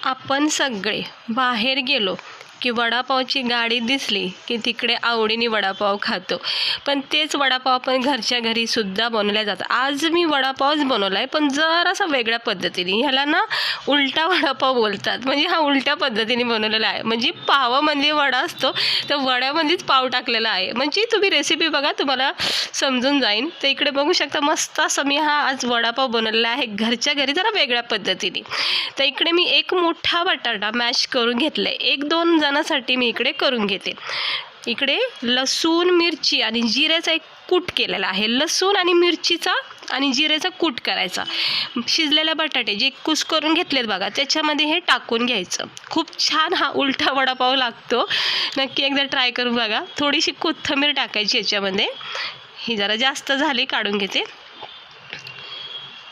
आपण सगळे बाहेर गेलो की वडापावची गाडी दिसली की तिकडे आवडीने वडापाव खातो. पण तेच वडापाव आपण घरच्या घरीसुद्धा बनवल्या जातात. आज मी वडापावच बनवला आहे, पण जरासा वेगळ्या पद्धतीने. ह्याला ना उलटा वडापाव बोलतात. म्हणजे हा उलट्या पद्धतीने बनवलेला आहे. म्हणजे पावामध्ये वडा असतो, तर वड्यामध्येच पाव टाकलेला आहे. म्हणजे तुम्ही रेसिपी बघा, तुम्हाला समजून जाईल. तर इकडे बघू शकता, मस्त असं मी हा आज वडापाव बनवलेला आहे घरच्या घरी, जरा वेगळ्या पद्धतीने. तर इकडे मी एक मोठा बटाटा मॅश करून घेतला आहे. 1-2 जणांसाठी मी इकडे करून घेते. इकडे लसूण, मिरची आणि जिऱ्याचा एक कूट केलेला आहे. लसूण आणि मिरचीचा आणि जिऱ्याचा कूट करायचा. शिजलेले बटाटे जे कुस करून घेतलेत बघा, त्याच्यामध्ये हे टाकून घ्यायचं. खूप छान हा उलटा वडापाव लागतो. नक्की एकदा ट्राय करून बघा. थोडीशी कोथिंबीर टाकायची याच्यामध्ये. ही जरा जास्त झाली, काढून घेते.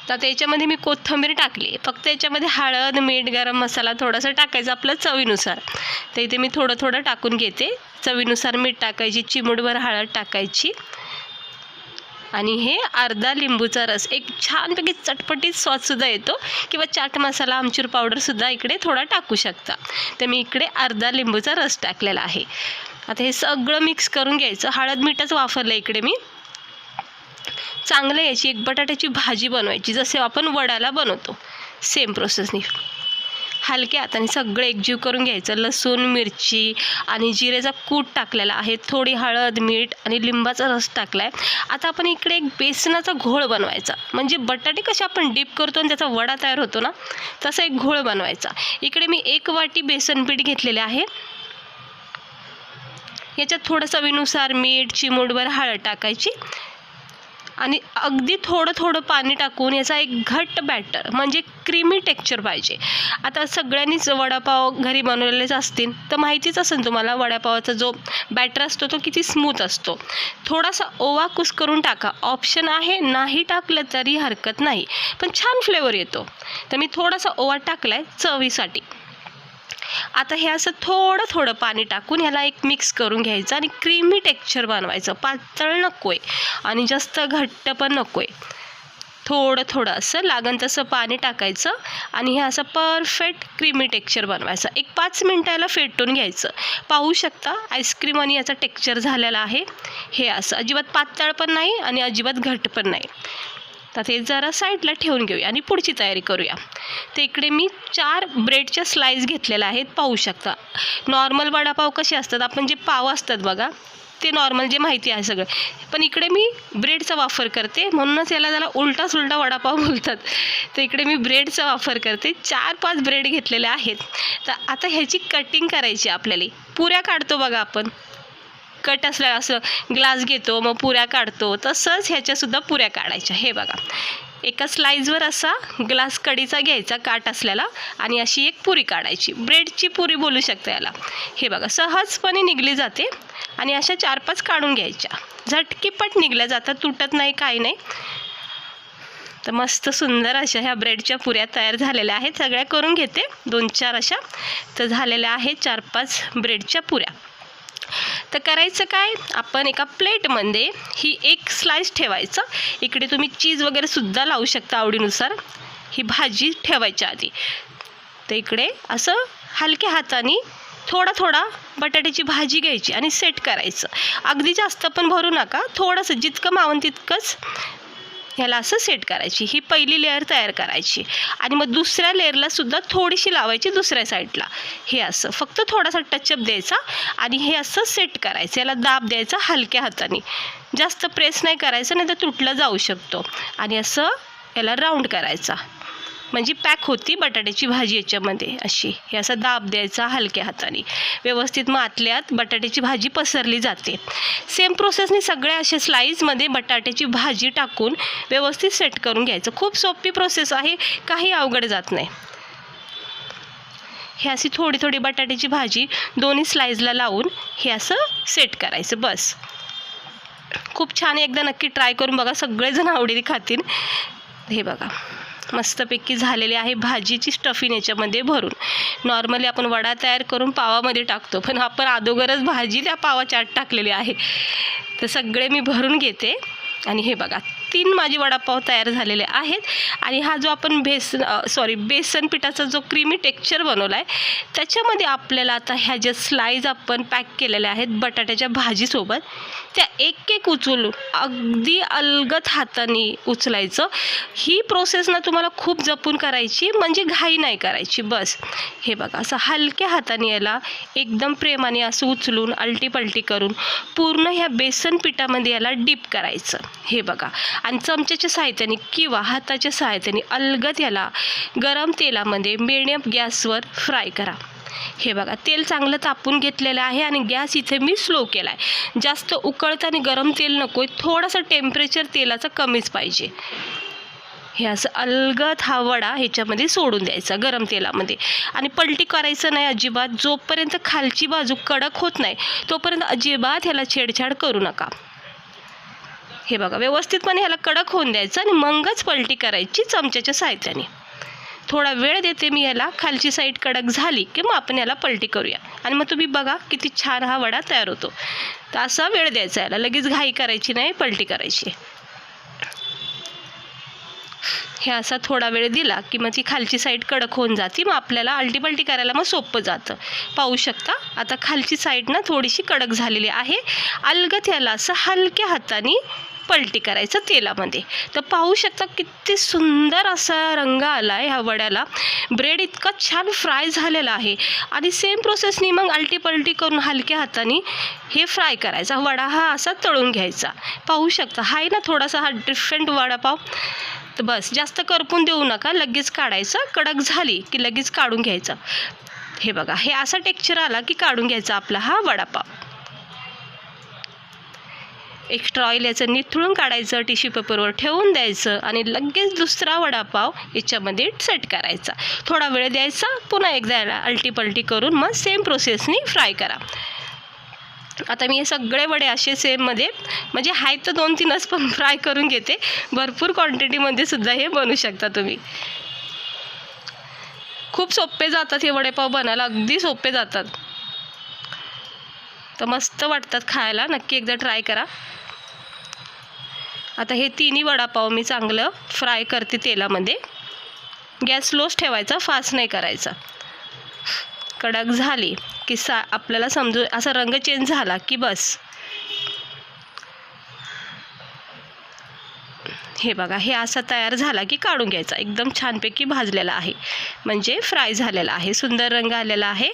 तर याच्यामध्ये मी कोथिंबीर टाकली. फक्त याच्यामध्ये हळद, मीठ, गरम मसाला थोडासा टाकायचा आपल्या चवीनुसार. तर इथे मी थोडं थोडं टाकून घेते. चवीनुसार मीठ टाकायची, चिमूटभर हळद टाकायची आणि हे अर्धा लिंबूचा रस. एक छानपैकी चटपटीत सॉससुद्धा येतो, किंवा चाट मसाला, आमचूर पावडरसुद्धा इकडे थोडा टाकू शकता. तर मी इकडे अर्धा लिंबूचा रस टाकलेला आहे. आता हे सगळं मिक्स करून घ्यायचं. हळद मीठच वापरलं इकडे मी. चांगलं याची एक बटाट्याची भाजी बनवायची, जसे आपण वड्याला बनवतो सेम प्रोसेसनी. हलक्या हाताने सगळं एकजीव करून घ्यायचं. लसूण, मिरची आणि जिरेचा कूट टाकलेला आहे. थोडी हळद, मीठ आणि लिंबाचा रस टाकला आहे. आता आपण इकडे एक बेसनाचा घोळ बनवायचा. म्हणजे बटाटे कसे आपण डीप करतो आणि त्याचा वडा तयार होतो ना, तसा एक घोळ बनवायचा. इकडे मी 1 वाटी बेसन पीठ घेतलेले आहे. याच्यात थोडं चवीनुसार मीठ, चिमूटभर हळद टाकायची आणि अगदी थोडं थोडं पाणी टाकून याचा एक घट्ट बॅटर, म्हणजे क्रीमी टेक्स्चर पाहिजे. आता सगळ्यांनीच वडापाव घरी बनवलेलेच असतील, तर माहितीच असेल तुम्हाला वडापावाचा जो बॅटर असतो तो किती स्मूथ असतो. थोडासा ओवा कुस करून टाका, ऑप्शन आहे. नाही टाकलं तरी हरकत नाही, पण छान फ्लेवर येतो. तर मी थोडासा ओवा टाकला आहे चवीसाठी. आता हे असं थोडं थोडं पाणी टाकून ह्याला एक मिक्स करून घ्यायचं आणि क्रीमी टेक्स्चर बनवायचं. पातळ नको आहे आणि जास्त घट्ट पण नको आहे. थोडं थोडं असं लागन तसं पाणी टाकायचं आणि हे असं परफेक्ट क्रीमी टेक्स्चर बनवायचं. एक 5 मिनटाला फेटून घ्यायचं. पाहू शकता आईस्क्रीम आणि याचा टेक्स्चर झालेला आहे. हे असं अजिबात पातळ पण नाही आणि अजिबात घट्ट पण नाही. तर ते जरा साईडला ठेवून घेऊया आणि पुढची तयारी करूया. तर इकडे मी 4 ब्रेडच्या स्लाईस घेतलेल्या आहेत. पाहू शकता नॉर्मल वडापाव कसे असतात, आपण जे पाव असतात बघा, ते नॉर्मल जे माहिती आहे सगळं, पण इकडे मी ब्रेडचा वापर करते, म्हणूनच याला जरा उलटा सुलटा वडापाव बोलतात. तर इकडे मी ब्रेडचा वापर करते. 4-5 ब्रेड घेतलेले आहेत. तर आता ह्याची कटिंग करायची आपल्याला. पुऱ्या काढतो बघा आपण, कट असल्या असं ग्लास घेतो मग पुऱ्या काढतो, तसंच ह्याच्यासुद्धा पुऱ्या काढायच्या. हे बघा, एका स्लाईजवर असा ग्लास कडीचा घ्यायचा काट असलेला आणि अशी एक पुरी काढायची. ब्रेडची पुरी बोलू शकता याला. हे बघा, सहजपणे निघली जाते आणि अशा 4-5 काढून घ्यायच्या. झटकीपट निघल्या जातात, तुटत नाही, काही नाही. तर मस्त सुंदर अशा ह्या ब्रेडच्या पुऱ्या तयार झालेल्या आहेत. सगळ्या करून घेते 2-4 अशा. तर झालेल्या आहेत 4-5 ब्रेडच्या पुऱ्या. तर करायचं काय, आपण एका प्लेटमध्ये ही एक स्लाइस ठेवायचं. इकडे तुम्ही चीज वगैरे सुद्धा लावू शकता आवडीनुसार. ही भाजी ठेवायच्या आधी. तर इकडे असं हलक्या हाताने थोडा थोडा बटाट्याची भाजी घ्यायची आणि सेट करायचं. अगदी जास्त पण भरू नका, थोडंसं जितकं मावन तितकंच ह्याला असं सेट करायची. ही पहिली लेअर तयार करायची आणि मग दुसऱ्या लेअरला सुद्धा थोडीशी लावायची दुसऱ्या साईडला. हे असं फक्त थोडासा टचअप द्यायचा आणि हे असं सेट करायचं. याला दाब द्यायचा हलक्या हाताने, जास्त प्रेस नाही करायचं, नाही तर तुटला जाऊ शकतो. आणि असं याला राऊंड करायचा, म्हणजे पॅक होती बटाट्याची भाजी याच्यामध्ये अशी. हे असं दाब द्यायचा हलक्या हाताने. व्यवस्थित मग आतल्यात बटाट्याची भाजी पसरली जाते. सेम प्रोसेसने सगळ्या अशा स्लाईजमध्ये बटाट्याची भाजी टाकून व्यवस्थित सेट करून घ्यायचं. खूप सोपी प्रोसेस आहे, काही अवघड जात नाही. हे अशी थोडी थोडी बटाट्याची भाजी दोन्ही स्लाईजला लावून हे असं सेट करायचं. बस, खूप छान. एकदा नक्की ट्राय करून बघा, सगळेजण आवडीने खातील. हे बघा, मस्तपैकी झालेली आहे भाजीची स्टफिंग याच्यामध्ये भरून. नॉर्मली आपण वडा तयार करून पावामध्ये टाकतो, पण आपण अगोदरच भाजी त्या पावाच्या आत टाकलेली आहे. तर सगळे मी भरून घेते आणि हे बघा 3 माझे वडापाव तयार झालेले आहेत. आणि हा जो आपण बेसन पिठाचा जो क्रीमी टेक्स्चर बनवला आहे त्याच्यामध्ये आपल्याला आता ह्या ज्या स्लाईज आपण पॅक केलेल्या आहेत बटाट्याच्या भाजीसोबत त्या एक एक उचलून अगदी अलगद हाताने उचलायचं. ही प्रोसेस ना तुम्हाला खूप जपून करायची, म्हणजे घाई नाही करायची. बस हे बघा, असं हलक्या हाताने याला एकदम प्रेमाने असं उचलून अलटी करून पूर्ण ह्या बेसन पिठामध्ये याला डीप करायचं. हे बघा, आणि चमच्याच्या सहाय्याने किंवा हाताच्या सहाय्याने अलगद याला गरम तेलामध्ये मीडियम गॅसवर फ्राय करा. हे बघा, तेल चांगलं तापून घेतलेलं आहे आणि गॅस इथे मी स्लो केला आहे. जास्त उकळताना गरम तेल नको आहे, थोडंसं टेम्परेचर तेलाचं कमीच पाहिजे. हे असं अलगद हा वडा ह्याच्यामध्ये सोडून द्यायचा गरम तेलामध्ये आणि पलटी करायचं नाही अजिबात. जोपर्यंत खालची बाजू कडक होत नाही तोपर्यंत अजिबात ह्याला छेडछाड करू नका. हे बघा, व्यवस्थितपणे ह्याला कडक होऊन द्यायचं आणि मगच पलटी करायची चमच्याच्या सहाय्याने. थोडा वेळ देते मी याला, खालची साईड कडक झाली की मग आपण याला पलटी करूया. आणि मग तुम्ही बघा किती छान हा वडा तयार होतो. तर असा वेळ द्यायचा याला, लगेच घाई करायची नाही, पलटी करायची. हे असा थोडा वेळ दिला की मग ती खालची साईड कडक होऊन जाते, मग आपल्याला अलटी करायला मग सोपं जातं. पाहू शकता आता खालची साईड ना थोडीशी कडक झालेली आहे. अलगद याला असं हलक्या हाताने पलटी करायचं तेलामध्ये. तर पाहू शकता किती सुंदर असा रंग आला आहे ह्या वड्याला. ब्रेड इतका छान फ्राय झालेला आहे. आणि सेम प्रोसेसनी मग अलटी करून हलक्या हाताने हे फ्राय करायचा. वडा हा असा तळून घ्यायचा. पाहू शकता हा आहे ना थोडासा हा डिफरंट वडापाव. तर बस जास्त करपून देऊ नका, लगेच काढायचं. कडक झाली की लगेच काढून घ्यायचं. हे बघा, हे असा टेक्स्चर आला की काढून घ्यायचा आपला हा वडापाव. एक्स्ट्रा ऑइल याचं निथळून काढायचं, टिश्यू पेपरवर ठेवून द्यायचं आणि लगेच दुसरा वडापाव याच्यामध्ये सेट करायचा. थोडा वेळ द्यायचा, पुन्हा एकदा याला अलटी करून मग सेम प्रोसेसनी फ्राय करा. आता मी हे सगळे वडे असे सेममध्ये म्हणजे आहेत तर 2-3च पण फ्राय करून घेते. भरपूर क्वांटिटीमध्ये सुद्धा हे बनवू शकता तुम्ही. खूप सोपे जातात हे वडेपाव बनायला, अगदी सोपे जातात. तर मस्त वाटतात खायला, नक्की एकदा ट्राय करा. आता हे 3ही वडापाव मी चांगलं फ्राय करते तेलामध्ये. गॅस स्लोच ठेवायचा, फास्ट नाही करायचा. कडक झाली की आपल्याला समजू असा रंग चेंज झाला की बस. हे बघा, हे असा तयार झाला की काढून घ्यायचा. एकदम छानपैकी भाजलेला आहे, म्हणजे फ्राय झालेला आहे. सुंदर रंग आलेला आहे,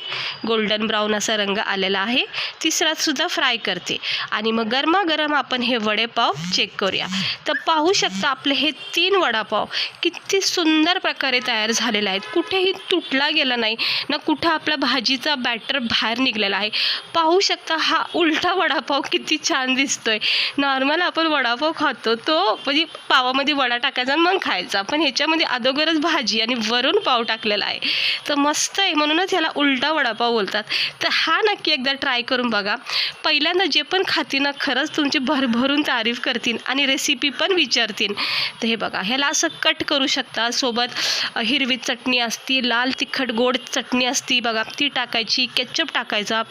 गोल्डन ब्राऊन असा रंग आलेला आहे. तिसरासुद्धा फ्राय करते आणि मग गरमागरम आपण हे वडेपाव चेक करूया. तर पाहू शकता आपले हे 3 वडापाव किती सुंदर प्रकारे तयार झालेले आहेत. कुठेही तुटला गेला नाही ना, कुठं आपला भाजीचा बॅटर बाहेर निघलेला आहे. पाहू शकता हा उलटा वडापाव किती छान दिसतोय. नॉर्मल आपण वडापाव खातो तो म्हणजे पावामध्ये वडा टाकायचा आणि मग खायचा, पण ह्याच्यामध्ये अगोदरच भाजी आणि वरून पाव टाकलेला आहे. तर मस्त आहे, म्हणूनच ह्याला उलटा वडापाव बोलतात. तर हा नक्की एकदा ट्राय करून बघा. पहिल्यांदा जे पण खातील ना खरंच तुमची भरभरून तारीफ करतील आणि रेसिपी पण विचारतील. तर हे बघा, ह्याला असं कट करू शकता. सोबत हिरवी चटणी असती, लाल तिखट गोड चटणी असती बघा, ती टाकायची. केचप टाकायचा.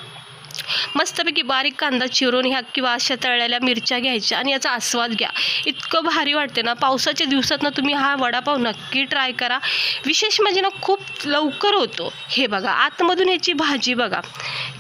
मस्तपैकी बारीक कांदा चिरून ह्या किंवा अशा तळलेल्या मिरच्या घ्यायच्या आणि याचा आस्वाद घ्या. इतकं भारी वाटते ना. पावसाच्या दिवसात ना तुम्ही हा वडापाव नक्की ट्राय करा. विशेष म्हणजे ना खूप लवकर होतो. हे बघा, आतमधून ह्याची भाजी बघा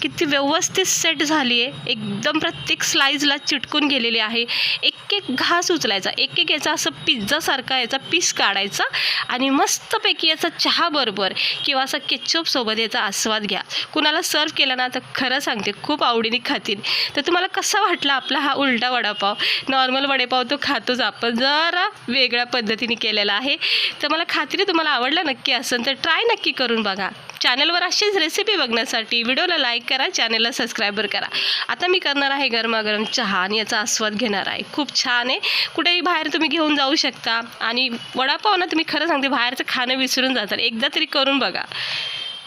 किती व्यवस्थित सेट झाली आहे. एकदम प्रत्येक स्लाईजला चिटकून गेलेली आहे. एक घास उचलायचा, एक याचा असं पिझ्झासारखा याचा पीस काढायचा आणि मस्तपैकी याचा चहा बरोबर किंवा असा केचपसोबत याचा आस्वाद घ्या. कुणाला सर्व केला ना तर खरं सांगते खूप आवडीने खातील. तर तुम्हाला कसा वाटला आपला हा उलटा वडापाव? नॉर्मल वडेपाव तो खातोच आपण, जरा वेगळ्या पद्धतीने केलेला आहे. तर मला खात्री तुम्हाला आवडला नक्की असेल तर ट्राय नक्की करून बघा. चॅनलवर अशीच रेसिपी बघण्यासाठी व्हिडिओला लाईक करा, चॅनलला सबस्क्राईबर करा. आता मी करणार आहे गरमागरम चहा आणि याचा आस्वाद घेणार आहे. खूप छान आहे. कुठेही बाहेर तुम्ही घेऊन जाऊ शकता आणि वडापाव ना तुम्ही खरं सांगते बाहेरचं खाणं विसरून जातात. एकदा तरी करून बघा.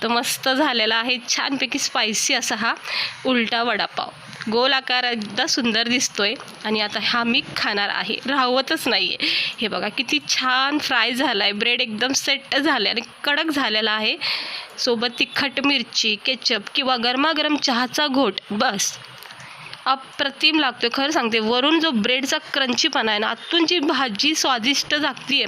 तर मस्त झालेला आहे, छानपैकी स्पायसी असा हा उलटा वडापाव. गोल आकार एकदा सुंदर दिसतोय आणि आता हा मी खाणार आहे, राहवतच नाही आहे. हे बघा किती छान फ्राय झाला आहे. ब्रेड एकदम सेट झालं आणि कडक झालेला आहे. सोबत तिखट मिरची, केचप किंवा गरमागरम चहाचा घोट, बस अप्रतिम लागतो खरं सांगते. वरून जो ब्रेडचा क्रंचीपणा आहे ना, आतून जी भाजी स्वादिष्ट लागते आहे,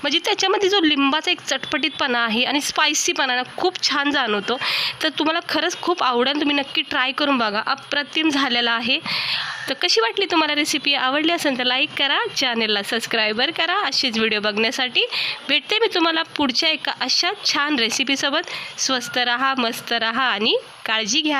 म्हणजे त्याच्यामध्ये जो लिंबाचा एक चटपटीतपणा आहे आणि स्पायसीपणा ना खूप छान जाणवतो. तर तुम्हाला खरंच खूप आवडेल, तुम्ही नक्की ट्राय करून बघा. अप्रतिम झालेला आहे. तर कशी वाटली तुम्हाला रेसिपी? आवडली असेल तर लाईक करा, चॅनलला सबस्क्राईबर करा असेच व्हिडिओ बघण्यासाठी. भेटते मी तुम्हाला पुढच्या एका अशा छान रेसिपीसोबत. स्वस्त रहा, मस्त रहा आणि काळजी घ्या.